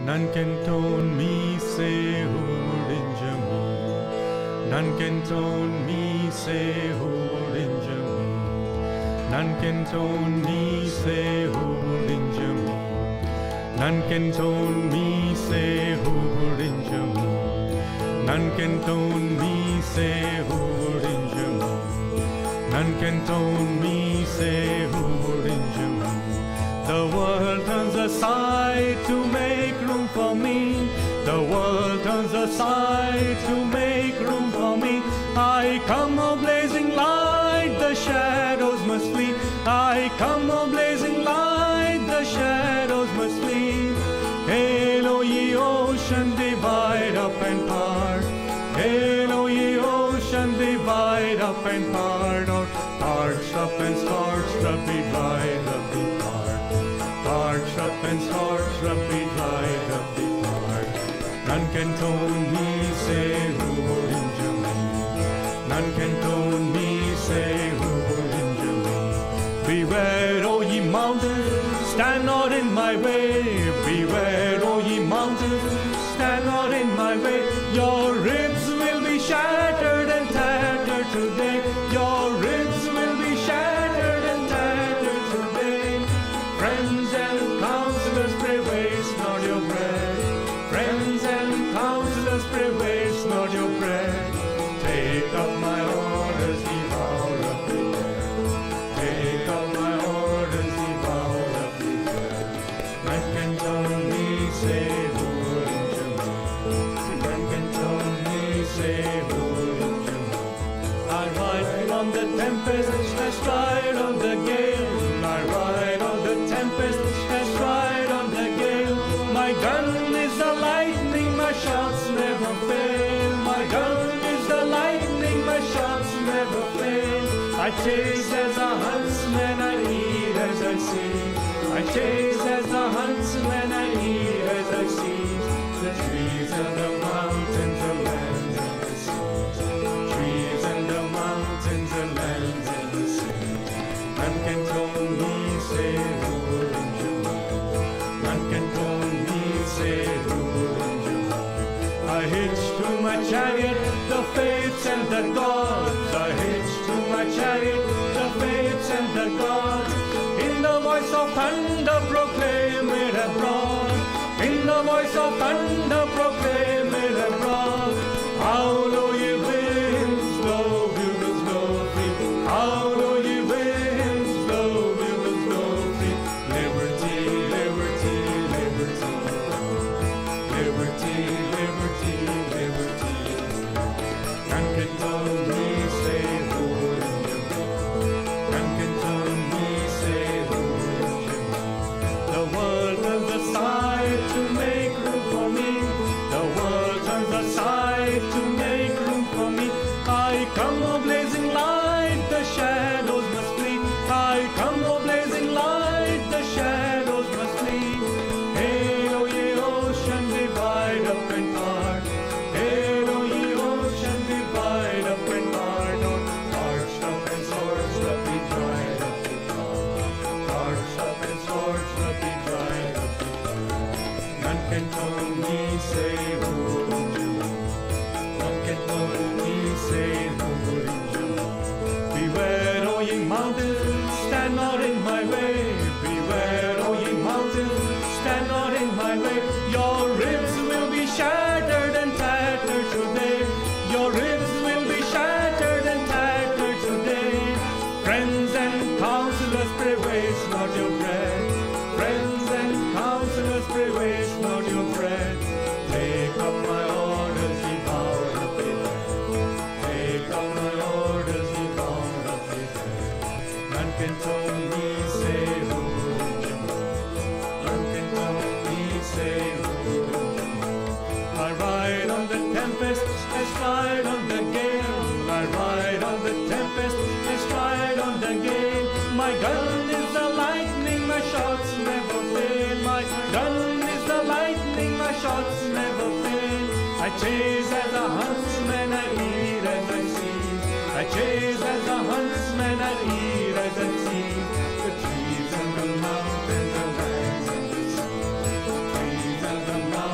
None can tone me, say who would injure me. None can tone me, say who would injure me. None can tone me, say who would injure me. None can tone me, say who would injure me. None can tone me, say who would injure me. None can tone me, say who would injure me. The world turns aside to make room for me. The world turns aside to make room for me. I come a blazing light, the shadows must flee. I come a blazing light, the shadows must flee. Hail, O ye ocean, divide up and part. Hail, O ye ocean, divide up and part. Or parched up and scorched up, be dried up, be part. Parched up and scorched up, be dried up, be part. None can tone me, say who would injure me. None can tone me, say who would injure me. Beware, O ye mountains, stand not in my way. Beware, O ye mountains, stand not in my way. Your ribs will be shattered and tattered today. Your ribs will be shattered and tattered today. Friends and counselors, pray waste not your bread. Friends and counselors, pray waste not your bread. Take up my orders, devour up the dead. Take up my orders, devour up the dead. None can tone me, say who would injure me. None can tone me, say who would injure me. I ride on the tempest, I stride on the gale. I ride on the tempest, I stride on the gale. My gun is the lightning, my shots never fail. My gun is the lightning, my shots never fail. I chase as a huntsman, I eat as I see. I chase as a huntsman, I eat as I see. The trees and the mountains, the lands and the seas. Trees and the mountains, the lands and the seas. None can tone me, say who would injure me. None can tone me, say who would injure me. I hitch to my chariot the fates and the gods. I hitch to my chariot the fates and the gods. In the voice of thunder proclaim it abroad. In the voice of thunder proclaim it abroad. Howl, O ye winds, blow, bugles blow free. Howl, O ye winds, blow, bugles blow free. Liberty, liberty, liberty. Liberty, liberty, liberty. None can tone me, say who would injure me. None can tone me, say who would injure me. The world turns aside to make room for me. The world turns aside to make room for me. I come a blazing light, the shadows must flee. I come a blazing light, the shadows must flee. Hail, O ye ocean, divide up and part. Hail, O ye ocean, divide up and part. Or parched up and scorched up, be dried up, be part. Parched up and scorched up, be dried up, be part. None can tone me, say who would injure me. None can tone me, say who would injure me. Beware, O ye mountains, stand not in my way. Beware, O ye mountains, stand not in my way. Your ribs will be shattered and tattered today. Your ribs will be shattered and tattered today. Friends and counselors, pray waste not your bread. Friends and counselors, pray waste not your bread. Take up my orders, devour up the dead. Take up my orders, devour up the dead. None can tone me, say who would injure me. None can tone me, say who would injure me. I ride on the tempest, I stride on the gale. I ride on the tempest, I stride on the gale. My gun is the lightning, my shots never fail. My gun is the lightning, my shots never fail. I chase as a huntsman, I eat as I see. I chase as a huntsman, I eat as I see. The trees and the mountains, the lands and the sea. The trees and the mountains.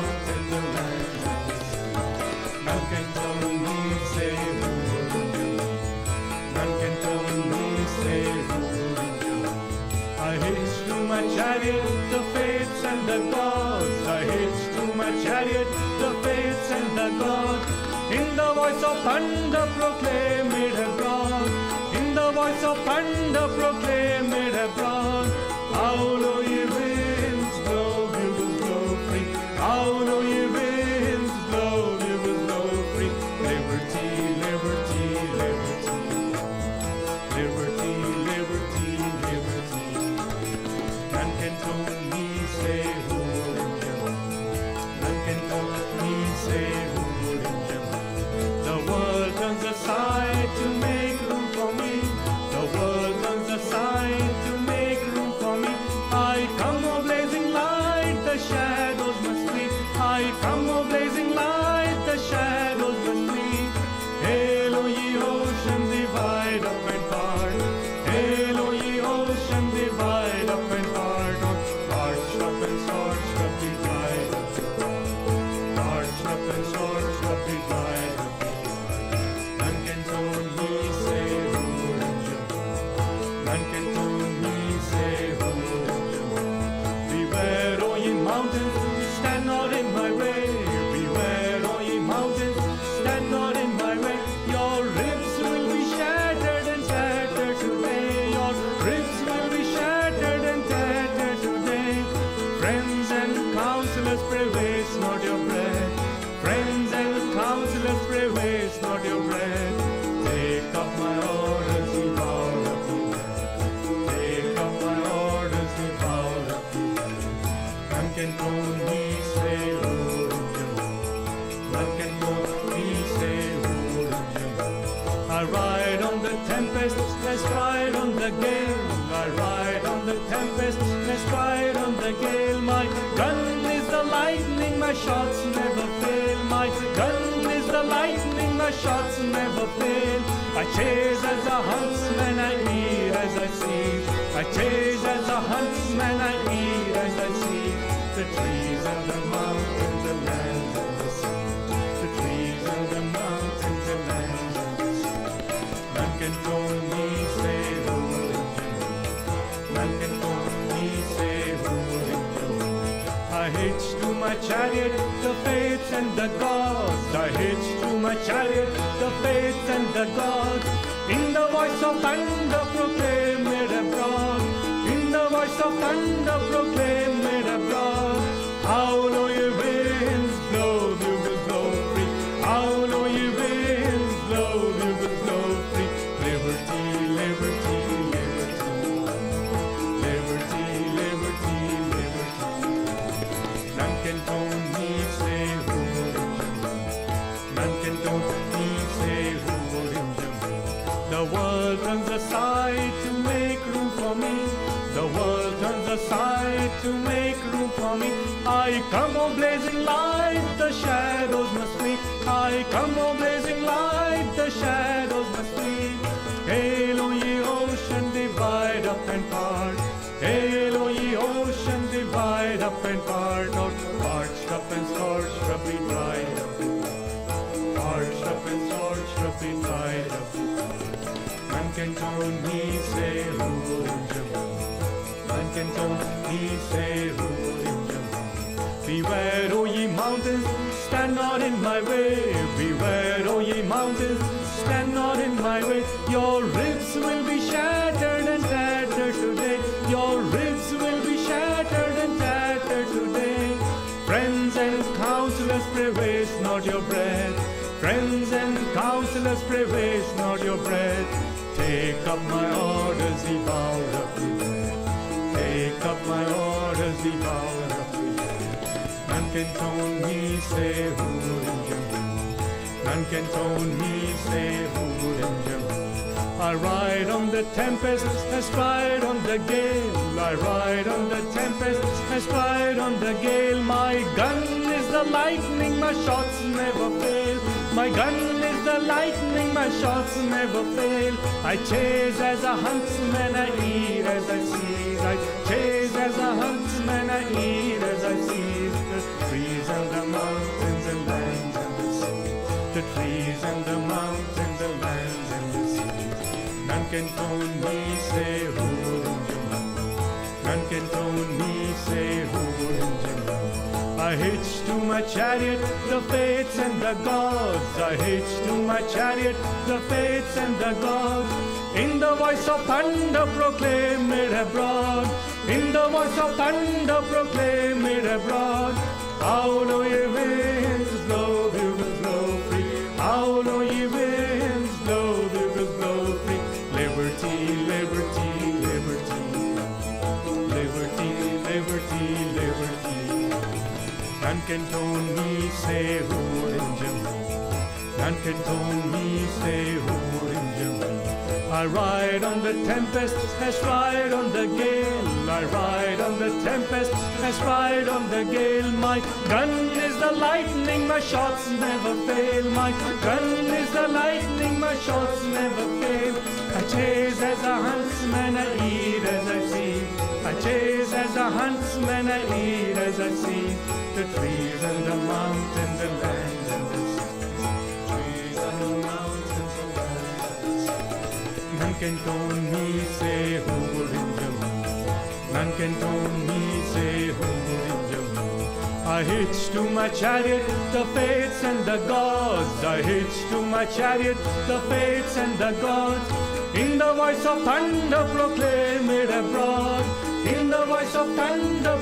chariot the fates and the gods. I hitch to my chariot the fates and the gods. In the voice of thunder proclaim it abroad. In the voice of thunder proclaim it abroad. Howlo ye winds, blow, bugles blow free. Howlo ye winds, blow, bugles blow free. Liberty, liberty, liberty. Liberty, liberty, liberty. None can tell me, say who will in None can tell me, say who will in The world turns aside to make room for me. The world turns aside to make room for me. I come, O blazing light, the shadows must flee. I come, O blazing light, the shadows must flee. Hail, O ye ocean, divide up and part. Hail, O ye ocean, divide up and part. Marched up and scorched up, divide up and part. Marched up and scorched up, divide up. None can tell me, say who will None can tell me, say who will Beware, O ye mountains, stand not in my way. Beware, O ye mountains, stand not in my way. Your ribs will be shattered and tattered today. Your ribs will be shattered and tattered today. Friends and counselors, pray waste not your breath. Friends and counselors, pray waste not your breath. Take up my orders, devour up the earth. Take up my orders, devour up the earth. None can tell me, say who will None can tell me, say who will I ride on the tempest, let's ride on the gale. I ride on the tempest, let's ride on the gale. My gun is the lightning, my shots never fail. My gun is the lightning, my shots never fail. I chase as a huntsman, I eat as I see. I chase as a huntsman, I eat as I see. The trees and the mountains, the land and the sea. The trees and the mountains, the land and the sea. None can tell me, say who will None can tell me, say who will I hitch to my chariot the fates and the gods. I hitch to my chariot the fates and the gods. In the voice of thunder proclaim it abroad. In the voice of thunder proclaim it abroad. Howlo ye winds, blow, bugles blow free. Howlo ye winds, blow, bugles blow free. Liberty, liberty, liberty. Liberty, liberty, liberty. None can tell me, say who will None can tell me, say who will The world turns aside to make room for me. The world turns aside to make room for me. I come, O blazing light, the shadows must flee. I come, O blazing light, the shadows must flee. Hail, O ye ocean, divide up and part. Hail, O ye ocean, divide up and part. Not parched up and scorched up, be dried up. Parched up and scorched up, be dried up. None can tell me, say who will None can tell me, say who will Beware, O ye mountains, stand not in my way. Beware, O ye mountains, stand not in my way. Your ribs will be shattered and tattered today. Your ribs will be shattered and tattered today. Friends and counselors, pray waste not your breath. Friends and counselors, pray waste not your breath. Take up my orders, devour up the earth. Take up my orders, devour up the earth. None can tell me, say who will None can tell me, say who will I ride on the tempest, astride on the gale. I ride on the tempest, astride on the gale. My gun is the lightning, my shots never fail. My gun is the lightning, my shots never fail. I chase as a huntsman, I eat as I seize. I chase as a huntsman, I eat as I seize. The trees and the mountains and lands and the sea. The trees and the mountains, the lands and the sea. None can tell me, say who will None can tell I hitched to my chariot the fates and the gods. I hitched to my chariot the fates and the gods. In the voice of thunder proclaim it abroad. In the voice of thunder proclaim it abroad. How ye winds blow, bugles blow free. How ye winds blow, bugles blow free. Liberty, liberty, liberty. Liberty, liberty, liberty. None can tone me, say who injure me. None can tone me, say who injure me. I ride on the tempest, as ride on the gale. I ride on the tempest, as ride on the gale. My gun is the lightning, my shots never fail. My gun is the lightning, my shots never fail. I chase as a huntsman, I eat as I see. I chase as a huntsman, I eat as I see. The trees and the mountains, the land and the sea. Trees and the mountains, the land and the sea. None can tone me, say who would injure me. None can tone me, say who would injure me. I hitch to my chariot the fates and the gods. I hitch to my chariot the fates and the gods. In the voice of thunder proclaim it abroad. In the voice of thunder